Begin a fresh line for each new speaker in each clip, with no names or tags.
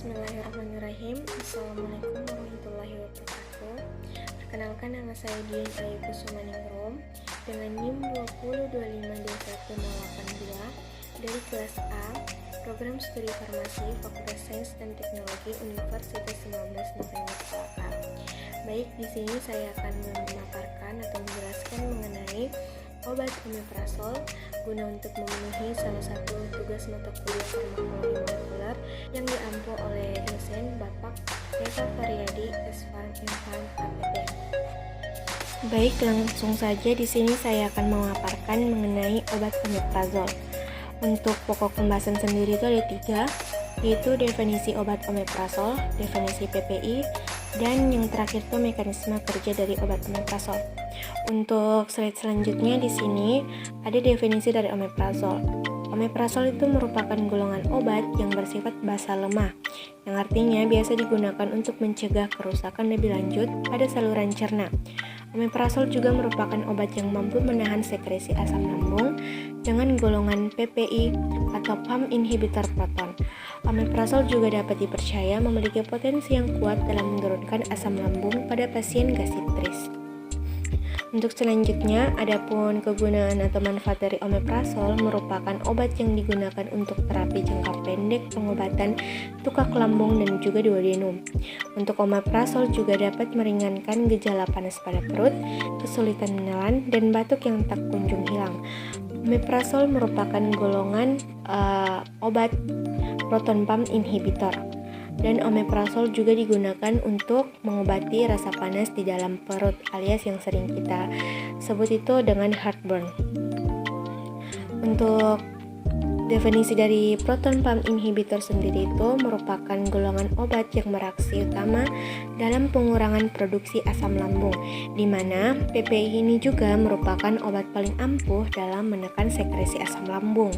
Bismillahirrahmanirrahim. Assalamualaikum warahmatullahi wabarakatuh. Perkenalkan, nama saya Dian Ayu Kusumaningrum dengan NIM 202521082 dari kelas A, Program Studi Farmasi, Fakultas Sains dan Teknologi Universitas 19 November Salaka. Baik, di sini saya akan memaparkan atau menjelaskan mengenai obat omeprazol guna untuk memenuhi salah satu tugas mata kuliah farmakologi molekuler yang diampu oleh dosen Bapak Neta Faryadi, S.Farm, M.Farm, APT. Baik, langsung saja di sini saya akan memaparkan mengenai obat omeprazol. Untuk pokok pembahasan sendiri itu ada 3, yaitu definisi obat omeprazol, definisi PPI, dan yang terakhir itu mekanisme kerja dari obat omeprazol. Untuk slide selanjutnya di sini ada definisi dari omeprazol. Omeprazol itu merupakan golongan obat yang bersifat basa lemah, yang artinya biasa digunakan untuk mencegah kerusakan lebih lanjut pada saluran cerna. Omeprazol juga merupakan obat yang mampu menahan sekresi asam lambung dengan golongan PPI atau pump inhibitor proton. Omeprazol juga dapat dipercaya memiliki potensi yang kuat dalam menurunkan asam lambung pada pasien gastritris. Untuk selanjutnya, adapun kegunaan atau manfaat dari omeprazol merupakan obat yang digunakan untuk terapi jangka pendek pengobatan tukak lambung dan juga duodenum. Untuk omeprazol juga dapat meringankan gejala panas pada perut, kesulitan menelan, dan batuk yang tak kunjung hilang. Omeprazol merupakan golongan obat proton pump inhibitor. Dan omeprazol juga digunakan untuk mengobati rasa panas di dalam perut alias yang sering kita sebut itu dengan heartburn. Untuk definisi dari proton pump inhibitor sendiri itu merupakan golongan obat yang beraksi utama dalam pengurangan produksi asam lambung, di mana PPI ini juga merupakan obat paling ampuh dalam menekan sekresi asam lambung.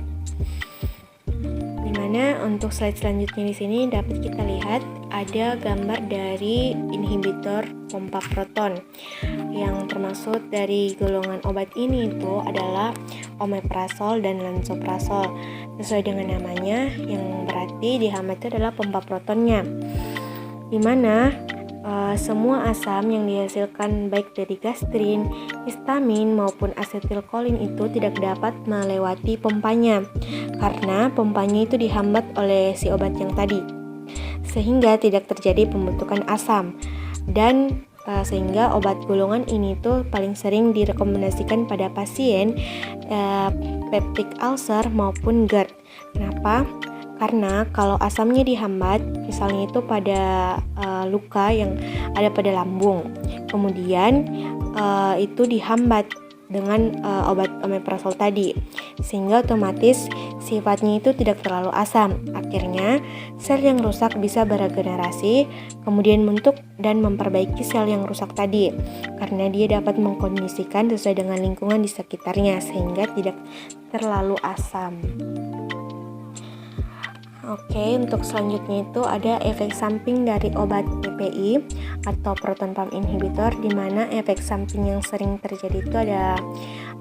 Dimana untuk slide selanjutnya di sini dapat kita lihat ada gambar dari inhibitor pompa proton yang termasuk dari golongan obat ini itu adalah omeprazol dan lansoprazol. Sesuai dengan namanya yang berarti dihambat itu adalah pompa protonnya, dimana semua asam yang dihasilkan baik dari gastrin, histamin maupun asetilkolin itu tidak dapat melewati pompanya karena pompanya itu dihambat oleh si obat yang tadi, sehingga tidak terjadi pembentukan asam dan sehingga obat golongan ini tuh paling sering direkomendasikan pada pasien peptic ulcer maupun GERD. Kenapa? Karena kalau asamnya dihambat, misalnya itu pada luka yang ada pada lambung, kemudian itu dihambat dengan obat omeprazol tadi, sehingga otomatis sifatnya itu tidak terlalu asam. Akhirnya sel yang rusak bisa beregenerasi, kemudian membentuk dan memperbaiki sel yang rusak tadi, karena dia dapat mengkondisikan sesuai dengan lingkungan di sekitarnya sehingga tidak terlalu asam. Oke, untuk selanjutnya itu ada efek samping dari obat PPI atau proton pump inhibitor, di mana efek samping yang sering terjadi itu ada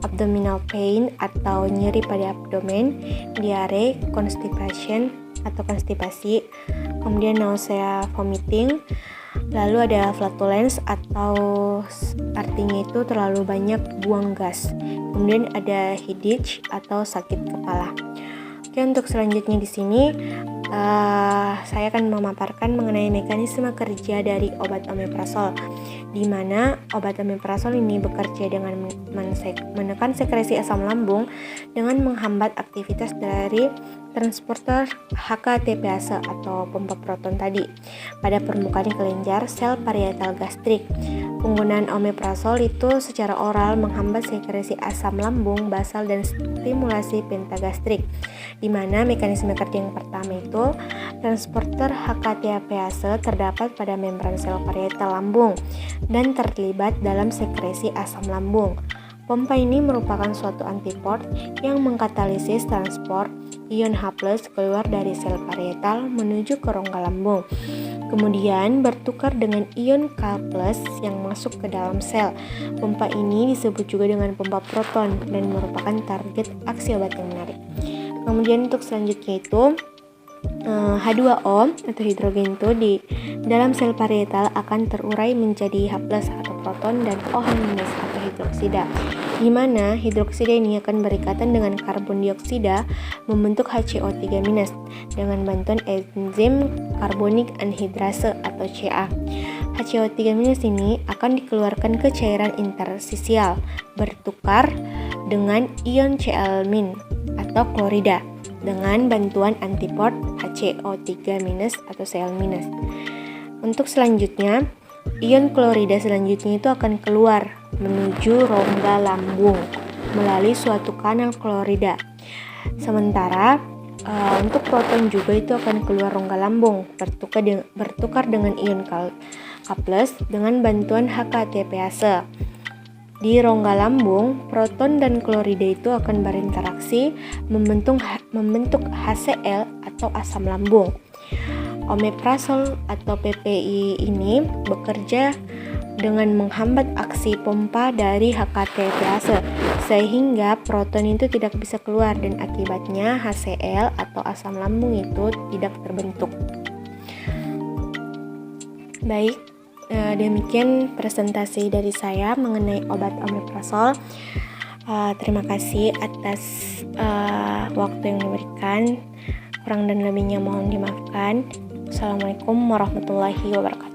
abdominal pain atau nyeri pada abdomen, diare, constipation atau konstipasi, kemudian nausea, vomiting, lalu ada flatulence atau artinya itu terlalu banyak buang gas, kemudian ada headache atau sakit kepala. Oke, untuk selanjutnya di sini saya akan memaparkan mengenai mekanisme kerja dari obat omeprazol, di mana obat omeprazol ini bekerja dengan menekan sekresi asam lambung dengan menghambat aktivitas dari transporter HK-TPase atau pompa proton tadi pada permukaan kelenjar sel parietal gastrik. Penggunaan omeprazol itu secara oral menghambat sekresi asam lambung basal dan stimulasi pentagastrik, di mana mekanisme kerja yang pertama itu transporter HK-TPase terdapat pada membran sel parietal lambung dan terlibat dalam sekresi asam lambung. Pompa ini merupakan suatu antiport yang mengkatalisis transport ion H+ keluar dari sel parietal menuju ke rongga lambung, kemudian bertukar dengan ion K+ yang masuk ke dalam sel. Pompa ini disebut juga dengan pompa proton dan merupakan target aksi obat yang menarik. Kemudian untuk selanjutnya itu H2O atau hidrogen itu di dalam sel parietal akan terurai menjadi H+ atau proton dan OH- atau hidroksida, di mana hidroksida ini akan berikatan dengan karbon dioksida membentuk HCO3- dengan bantuan enzim karbonik anhidrase atau Ca. HCO3- ini akan dikeluarkan ke cairan interstisial bertukar dengan ion Cl- atau klorida dengan bantuan antiport HCO3- atau Cl-. Untuk selanjutnya, ion klorida selanjutnya itu akan keluar menuju rongga lambung melalui suatu kanal klorida. Sementara untuk proton juga itu akan keluar rongga lambung bertukar dengan ion K+ dengan bantuan HKTPase. Di rongga lambung, proton dan klorida itu akan berinteraksi membentuk HCl atau asam lambung. Omeprazol atau PPI ini bekerja dengan menghambat aksi pompa dari HKTPase sehingga proton itu tidak bisa keluar dan akibatnya HCl atau asam lambung itu tidak terbentuk. Baik, demikian presentasi dari saya mengenai obat omeprazol. Terima kasih atas waktu yang diberikan. Kurang dan lebihnya mohon dimaafkan. Assalamualaikum warahmatullahi wabarakatuh.